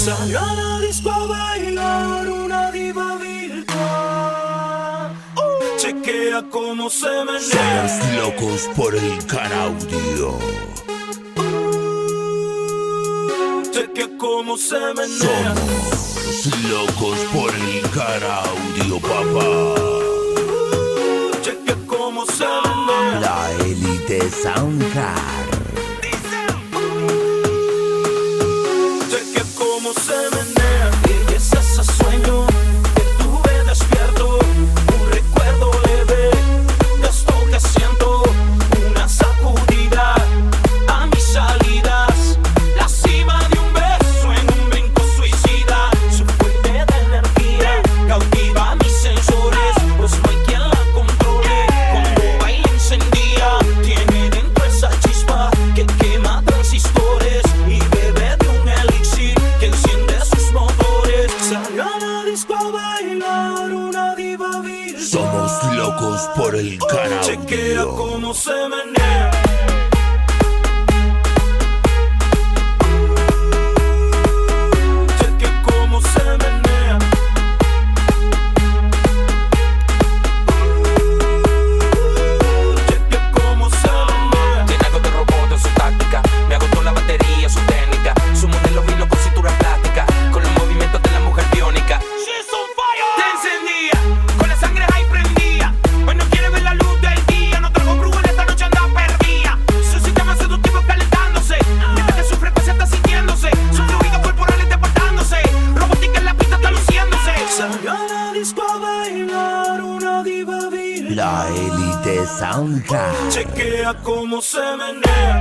Salió a la disco a bailar una diva virtual. Chequea cómo se menea. Somos locos por el Caraudio. Chequea cómo se menea. Somos locos por el Caraudio, papá. Chequea cómo se menea. La élite Soundcar. Chequea cómo se menea. Y es ese sueño que tuve despierto. Un recuerdo leve de esto que siento. Una sacudida a mis salidas. La cima de un beso en un brinco suicida. Su fuente de energía cautiva mis sensores. Pues no hay quien la controle. Cuando baila encendida. Tiene dentro esa chispa que quema transistores. Y bebe de un elixir que enciende sus motores. Salió a la disco a bailar una diva virtual. Somos locos por el Chequea Caraudio. cómo se menea. Chequea cómo se menea. Chequea cómo se menea. Tiene algo de robot en su táctica. Me agotó la batería, su técnica. Su modelo vino con cintura plástica. Con los movimientos de la mujer biónica. She's on fire. Te encendía, con la sangre ahí prendía. Hoy no quiere ver la luz del día. No trago brujo en esta noche anda perdida. Su sistema seductivo calentándose. Mientras que su frecuencia está sintiéndose. Su fluido corporal está apartándose. Robótica en la pista está luciéndose. Salió a la disco a bailar una diva virtual. La élite Soundcar. Chequea cómo se menea.